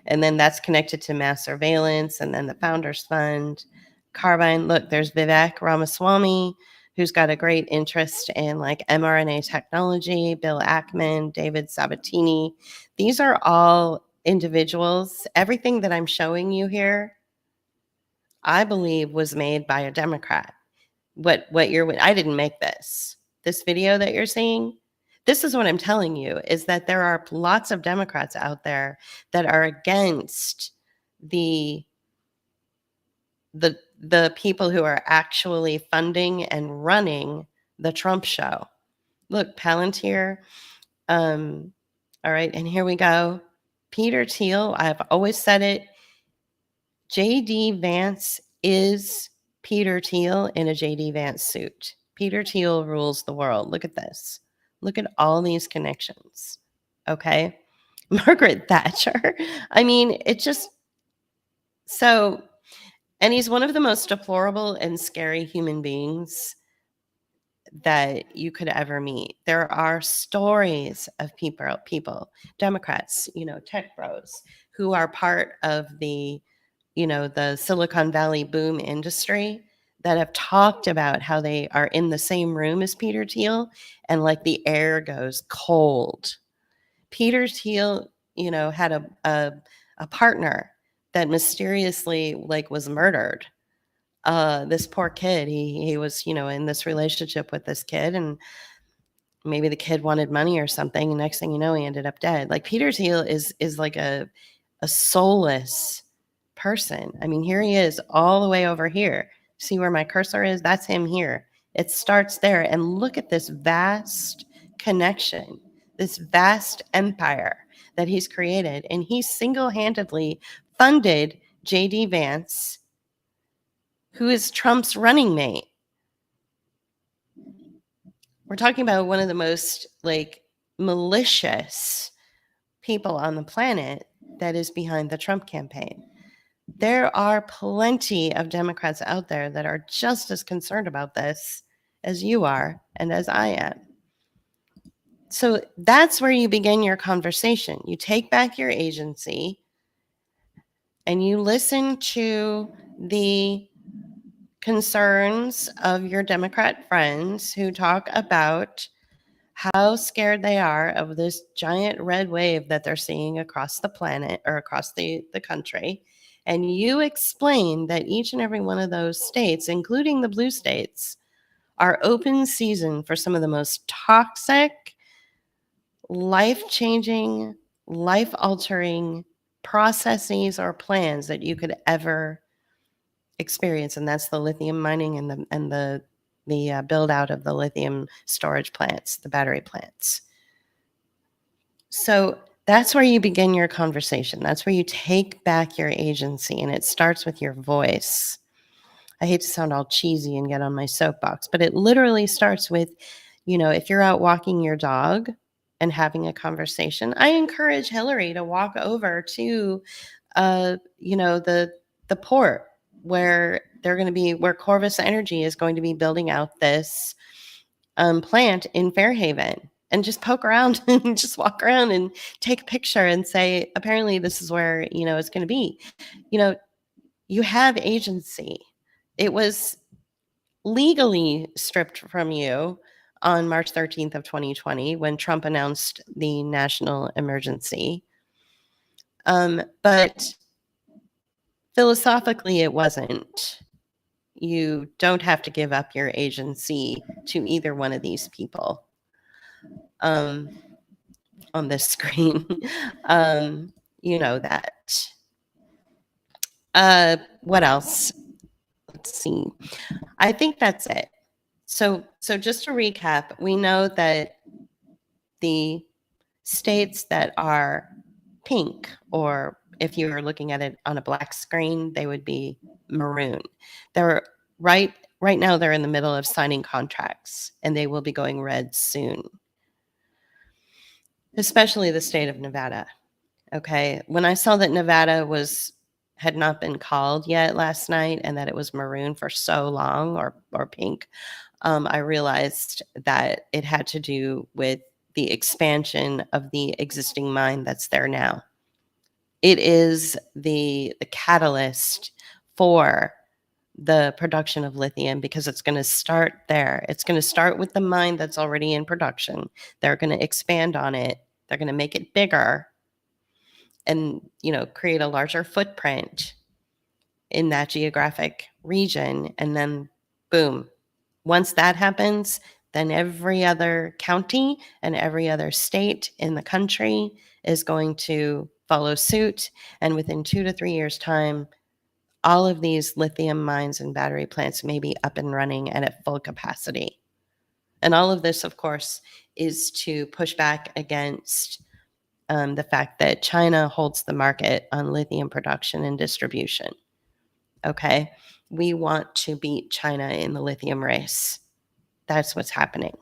[SPEAKER 1] and then that's connected to mass surveillance, and then the Founders Fund, Carbine. Look, there's Vivek Ramaswamy, who's got a great interest in like mRNA technology, Bill Ackman, David Sabatini. These are all individuals. Everything that I'm showing you here, I believe, was made by a Democrat. I didn't make this. This video that you're seeing, this is what I'm telling you, is that there are lots of Democrats out there that are against the people who are actually funding and running the Trump show. Look, Palantir. All right, and here we go. Peter Teal, I've always said it. JD Vance is Peter Teal in a JD Vance suit. Peter Teal rules the world. Look at this. Look at all these connections. Okay. Margaret Thatcher. I mean, it just so, and he's one of the most deplorable and scary human beings that you could ever meet. There are stories of people, Democrats, tech bros, who are part of the, the Silicon Valley boom industry that have talked about how they are in the same room as Peter Teal and like the air goes cold. Peter Teal, had a partner that mysteriously like was murdered. This poor kid, he was, in this relationship with this kid, and maybe the kid wanted money or something, and next thing you know, he ended up dead. Like Peter Teal is like a soulless person. I mean, here he is all the way over here. See where my cursor is? That's him here. It starts there. And look at this vast connection, this vast empire that he's created. And he single-handedly funded J.D. Vance, who is Trump's running mate. We're talking about one of the most like malicious people on the planet that is behind the Trump campaign. There are plenty of Democrats out there that are just as concerned about this as you are and as I am. So that's where you begin your conversation. You take back your agency and you listen to the concerns of your Democrat friends who talk about how scared they are of this giant red wave that they're seeing across the planet or across the country. And you explain that each and every one of those states, including the blue states, are open season for some of the most toxic, life-changing, life-altering processes or plans that you could ever experience. And that's the lithium mining and the build out of the lithium storage plants, the battery plants. So that's where you begin your conversation. That's where you take back your agency, and it starts with your voice. I hate to sound all cheesy and get on my soapbox, but it literally starts with, if you're out walking your dog and having a conversation, I encourage Hillary to walk over to, the port where where Corvus Energy is going to be building out this plant in Fairhaven, and just poke around and just walk around and take a picture and say, apparently this is where, it's going to be. You have agency. It was legally stripped from you on March 13th of 2020 when Trump announced the national emergency. But philosophically, it wasn't. You don't have to give up your agency to either one of these people. On this screen. You know that. What else? Let's see. I think that's it. So just to recap, we know that the states that are pink, or if you were looking at it on a black screen, they would be maroon. They're right now they're in the middle of signing contracts, and they will be going red soon. Especially the state of Nevada. Okay. When I saw that Nevada had not been called yet last night, and that it was maroon for so long, or pink, I realized that it had to do with the expansion of the existing mine that's there now. It is the catalyst for the production of lithium, because it's going to start there. It's going to start with the mine that's already in production. They're going to expand on it. They're going to make it bigger and, create a larger footprint in that geographic region. And then boom, once that happens, then every other county and every other state in the country is going to follow suit. And within 2 to 3 years' time, all of these lithium mines and battery plants may be up and running and at full capacity. And all of this, of course, is to push back against the fact that China holds the market on lithium production and distribution. Okay. We want to beat China in the lithium race. That's what's happening.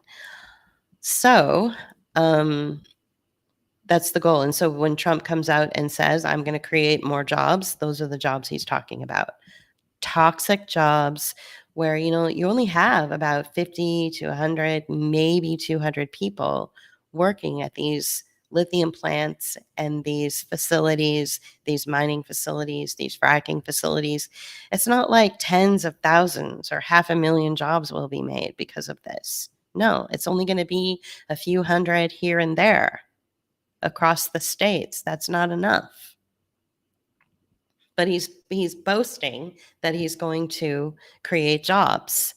[SPEAKER 1] So that's the goal. And so when Trump comes out and says, I'm going to create more jobs, those are the jobs he's talking about. Toxic jobs where, you only have about 50 to 100, maybe 200 people working at these lithium plants and these facilities, these mining facilities, these fracking facilities, it's not like tens of thousands or 500,000 jobs will be made because of this. No, it's only going to be a few hundred here and there across the states. That's not enough. But he's boasting that he's going to create jobs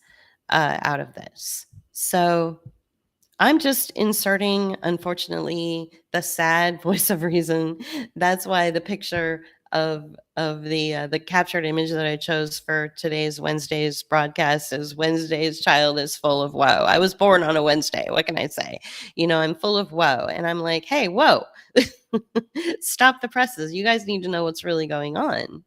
[SPEAKER 1] out of this. So I'm just inserting, unfortunately, the sad voice of reason. That's why the picture of the captured image that I chose for today's Wednesday's broadcast is Wednesday's child is full of woe. I was born on a Wednesday. What can I say? I'm full of woe, and I'm like, hey, whoa, stop the presses. You guys need to know what's really going on.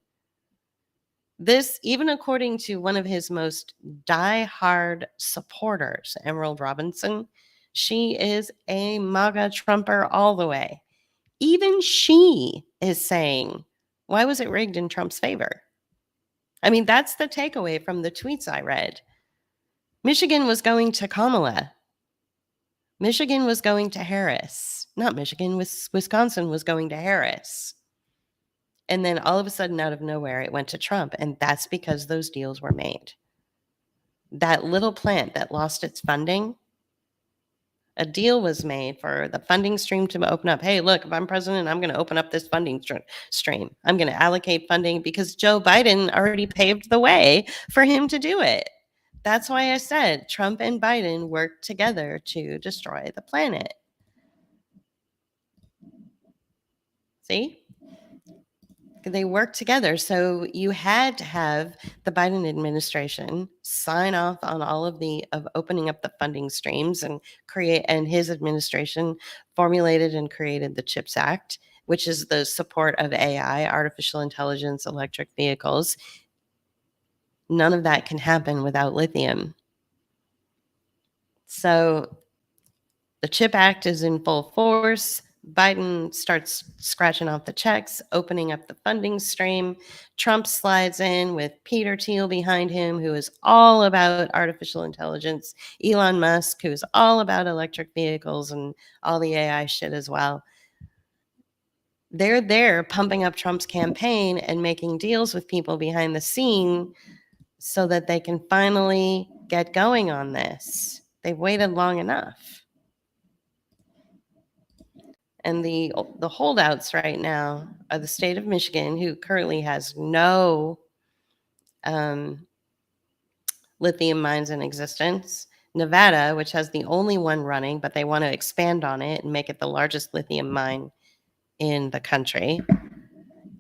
[SPEAKER 1] This, even according to one of his most die-hard supporters, Emerald Robinson, she is a MAGA Trumper all the way. Even she is saying, why was it rigged in Trump's favor? I mean, that's the takeaway from the tweets I read. Michigan was going to Kamala. Michigan was going to Harris. Not Michigan, Wisconsin was going to Harris. And then all of a sudden, out of nowhere, it went to Trump. And that's because those deals were made. That little plant that lost its funding, a deal was made for the funding stream to open up. Hey, look, if I'm president, I'm going to open up this funding stream. I'm going to allocate funding because Joe Biden already paved the way for him to do it. That's why I said Trump and Biden worked together to destroy the planet. See? They worked together. So you had to have the Biden administration sign off on all of opening up the funding streams and his administration formulated and created the CHIPS Act, which is the support of AI, artificial intelligence, electric vehicles. None of that can happen without lithium. So the CHIP Act is in full force. Biden starts scratching off the checks, opening up the funding stream. Trump slides in with Peter Teal behind him, who is all about artificial intelligence. Elon Musk, who is all about electric vehicles and all the AI shit as well. They're there pumping up Trump's campaign and making deals with people behind the scene so that they can finally get going on this. They've waited long enough. And the holdouts right now are the state of Michigan, who currently has no lithium mines in existence. Nevada, which has the only one running, but they want to expand on it and make it the largest lithium mine in the country.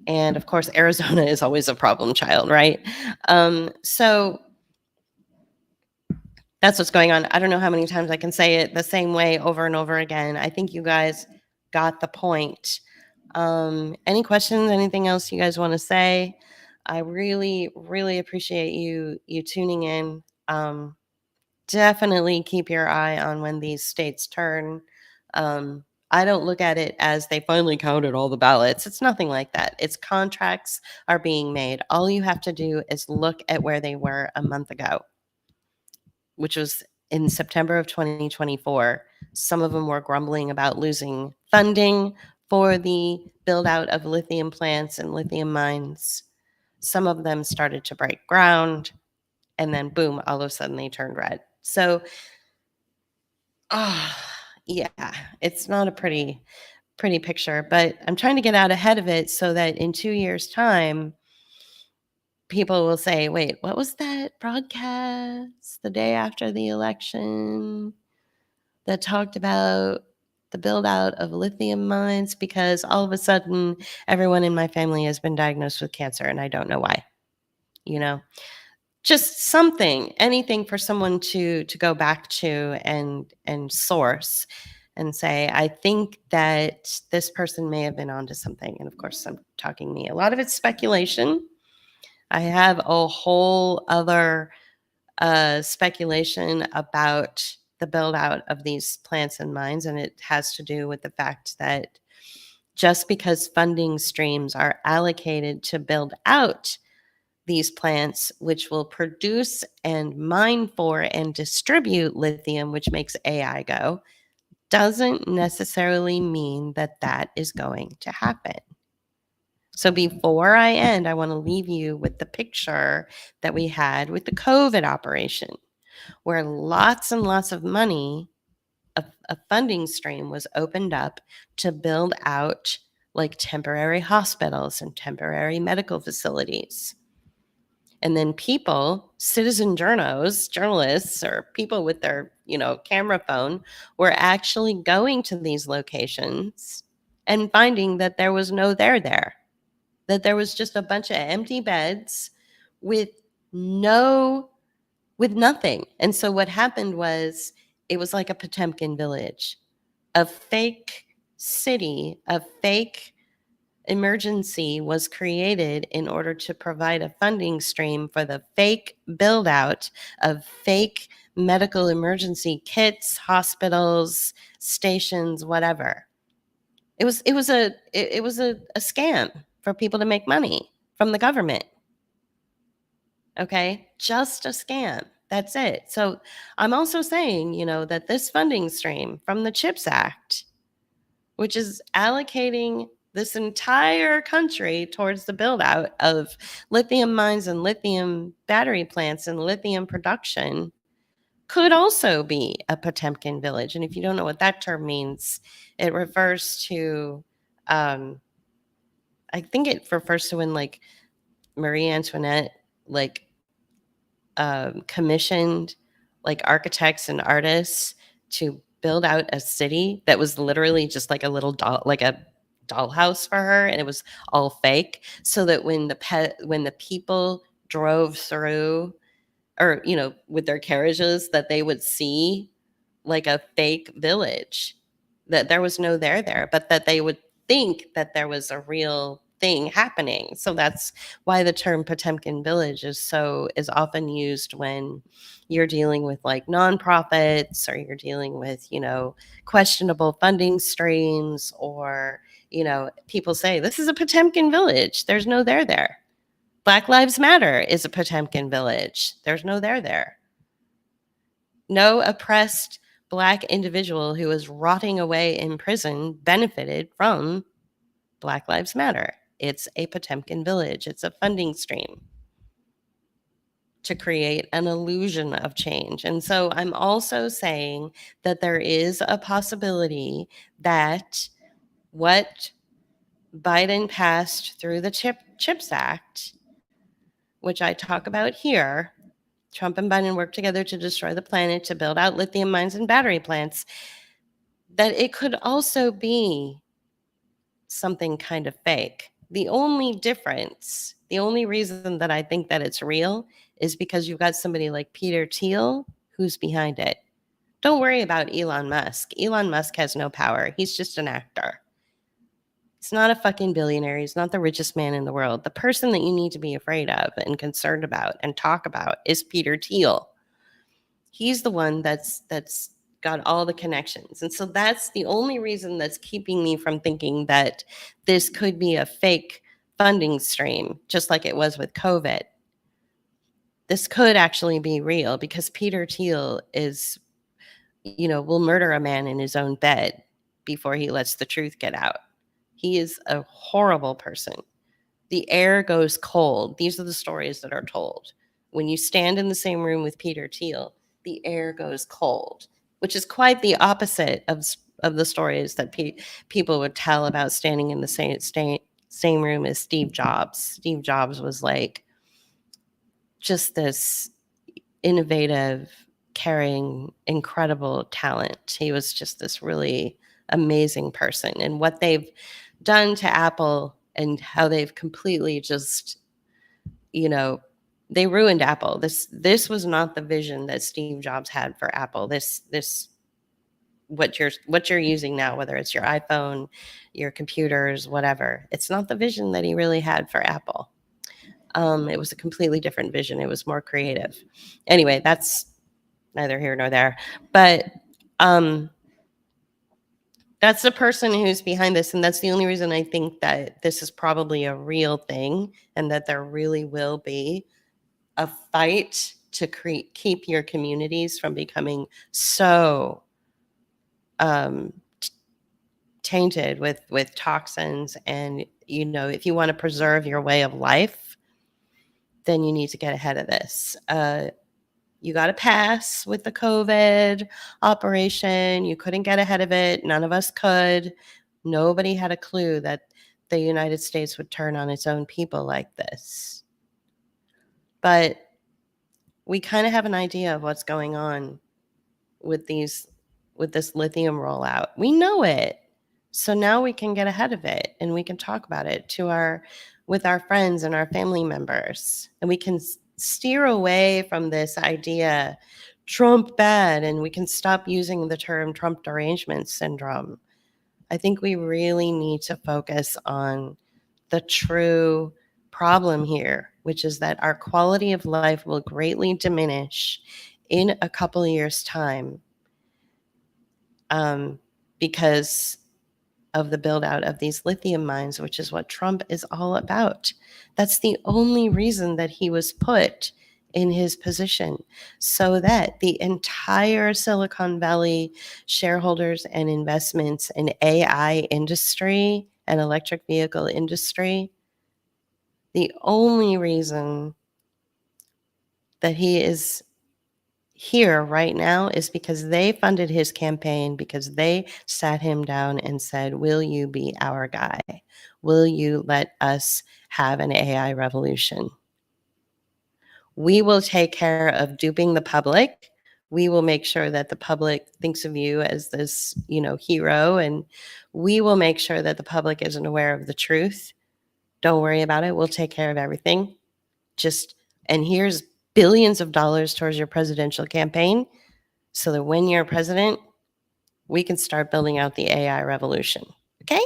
[SPEAKER 1] And of course, Arizona is always a problem child, right? So that's what's going on. I don't know how many times I can say it the same way over and over again. I think you guys got the point. Any questions? Anything else you guys want to say? I really, really appreciate you tuning in. Definitely keep your eye on when these states turn. I don't look at it as they finally counted all the ballots. It's nothing like that. It's contracts are being made. All you have to do is look at where they were a month ago, which was in September of 2024. Some of them were grumbling about losing funding for the build out of lithium plants and lithium mines. Some of them started to break ground, and then boom, all of a sudden they turned red. So, yeah, it's not a pretty picture, but I'm trying to get out ahead of it so that in 2 years' time, people will say, wait, what was that broadcast the day after the election that talked about the build out of lithium mines? Because all of a sudden, everyone in my family has been diagnosed with cancer and I don't know why. Just something, anything for someone to go back to and source and say, I think that this person may have been onto something. And of course, I'm talking me. A lot of it's speculation. I have a whole other speculation about the build out of these plants and mines, and it has to do with the fact that just because funding streams are allocated to build out these plants, which will produce and mine for and distribute lithium, which makes AI go, doesn't necessarily mean that that is going to happen. So before I end, I want to leave you with the picture that we had with the COVID operation, where lots and lots of money, a funding stream was opened up to build out like temporary hospitals and temporary medical facilities. And then people, citizen journalists, or people with their, camera phone were actually going to these locations and finding that there was no there, that there was just a bunch of empty beds with nothing. And so what happened was it was like a Potemkin village, a fake city, a fake emergency was created in order to provide a funding stream for the fake build out of fake medical emergency kits, hospitals, stations, whatever. It was a scam for people to make money from the government. Okay? Just a scam. That's it. So I'm also saying, that this funding stream from the CHIPS Act, which is allocating this entire country towards the build out of lithium mines and lithium battery plants and lithium production, could also be a Potemkin village. And if you don't know what that term means, it refers to, I think it refers to when like Marie Antoinette like commissioned like architects and artists to build out a city that was literally just like a little doll, like a dollhouse for her, and it was all fake, so that when the people drove through, or with their carriages, that they would see like a fake village, that there was no there, but that they would think that there was a real thing happening. So that's why the term Potemkin village is often used when you're dealing with like nonprofits, or you're dealing with, questionable funding streams, or, people say this is a Potemkin village. There's no there. Black Lives Matter is a Potemkin village. There's no there. No oppressed Black individual who is rotting away in prison benefited from Black Lives Matter. It's a Potemkin village. It's a funding stream to create an illusion of change. And so I'm also saying that there is a possibility that what Biden passed through the CHIPS Act, which I talk about here, Trump and Biden worked together to destroy the planet, to build out lithium mines and battery plants, that it could also be something kind of fake. The only difference, the only reason that I think that it's real, is because you've got somebody like Peter Teal who's behind it. Don't worry about Elon Musk. Elon Musk has no power. He's just an actor. He's not a fucking billionaire. He's not the richest man in the world. The person that you need to be afraid of and concerned about and talk about is Peter Teal. He's the one that's got all the connections. And so that's the only reason that's keeping me from thinking that this could be a fake funding stream, just like it was with COVID. This could actually be real, because Peter Teal will murder a man in his own bed before he lets the truth get out. He is a horrible person. The air goes cold. These are the stories that are told. When you stand in the same room with Peter Teal, the air goes cold, which is quite the opposite of the stories that people would tell about standing in the same room as Steve Jobs. Steve Jobs was like just this innovative, caring, incredible talent. He was just this really amazing person. And what they've done to Apple, and how they've completely just, they ruined Apple. This was not the vision that Steve Jobs had for Apple. What you're using now, whether it's your iPhone, your computers, whatever, it's not the vision that he really had for Apple. It was a completely different vision. It was more creative. Anyway, that's neither here nor there. But that's the person who's behind this. And that's the only reason I think that this is probably a real thing, and that there really will be a fight to keep your communities from becoming so tainted with toxins. And, if you want to preserve your way of life, then you need to get ahead of this. You got to pass with the COVID operation. You couldn't get ahead of it. None of us could. Nobody had a clue that the United States would turn on its own people like this. But we kind of have an idea of what's going on with this lithium rollout. We know it. So now we can get ahead of it, and we can talk about it with our friends and our family members. And we can steer away from this idea, Trump bad, and we can stop using the term Trump derangement syndrome. I think we really need to focus on the true problem here, which is that our quality of life will greatly diminish in a couple of years' time, because of the build out of these lithium mines, which is what Trump is all about. That's the only reason that he was put in his position, so that the entire Silicon Valley shareholders and investments in AI industry and electric vehicle industry, the only reason that he is here right now is because they funded his campaign, because they sat him down and said, will you be our guy? Will you let us have an AI revolution? We will take care of duping the public. We will make sure that the public thinks of you as this, hero, and we will make sure that the public isn't aware of the truth. Don't worry about it. We'll take care of everything. And here's billions of dollars towards your presidential campaign, so that when you're president, we can start building out the AI revolution. Okay?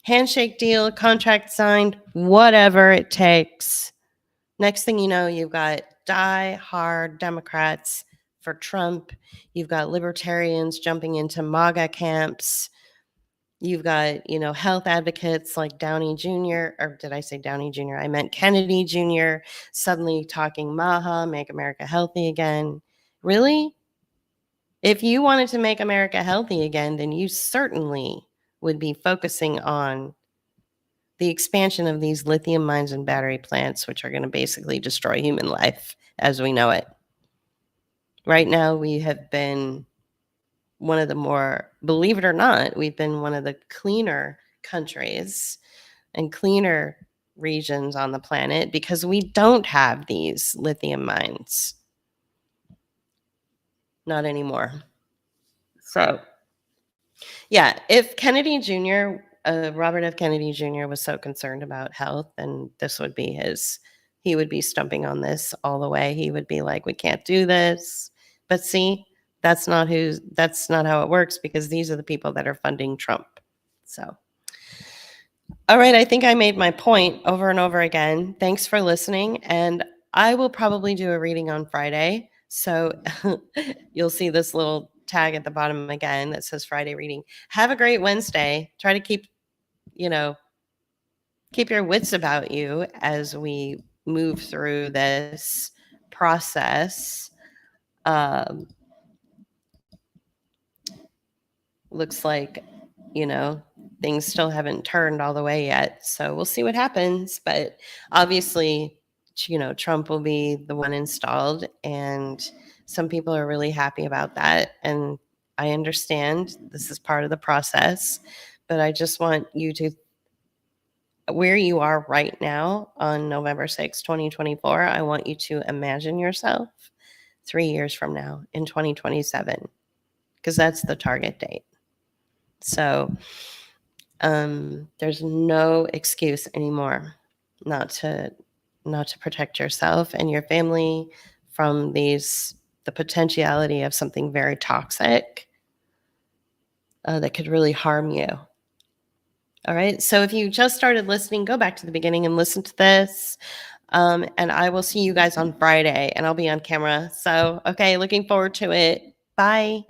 [SPEAKER 1] Handshake deal, contract signed, whatever it takes. Next thing you know, you've got die-hard Democrats for Trump. You've got libertarians jumping into MAGA camps. You've got, health advocates like Downey Jr., or did I say Downey Jr.? I meant Kennedy Jr., suddenly talking MAHA, make America healthy again. Really? If you wanted to make America healthy again, then you certainly would be focusing on the expansion of these lithium mines and battery plants, which are going to basically destroy human life as we know it. Right now, we have been one of the more, believe it or not, we've been one of the cleaner countries and cleaner regions on the planet because we don't have these lithium mines. Not anymore. So, yeah, if Kennedy Jr., Robert F. Kennedy Jr. was so concerned about health, then this would be he would be stumping on this all the way. He would be like, we can't do this. But see, that's not how it works, because these are the people that are funding Trump. So, all right, I think I made my point over and over again. Thanks for listening. And I will probably do a reading on Friday. So you'll see this little tag at the bottom again that says Friday reading. Have a great Wednesday. Try to keep your wits about you as we move through this process. Looks like, things still haven't turned all the way yet. So we'll see what happens. But obviously, Trump will be the one installed, and some people are really happy about that. And I understand this is part of the process, but I just want you to, where you are right now on November 6, 2024, I want you to imagine yourself 3 years from now in 2027, because that's the target date. So there's no excuse anymore not to protect yourself and your family from the potentiality of something very toxic that could really harm you. All right. So if you just started listening, go back to the beginning and listen to this. And I will see you guys on Friday, and I'll be on camera. So, okay, looking forward to it. Bye.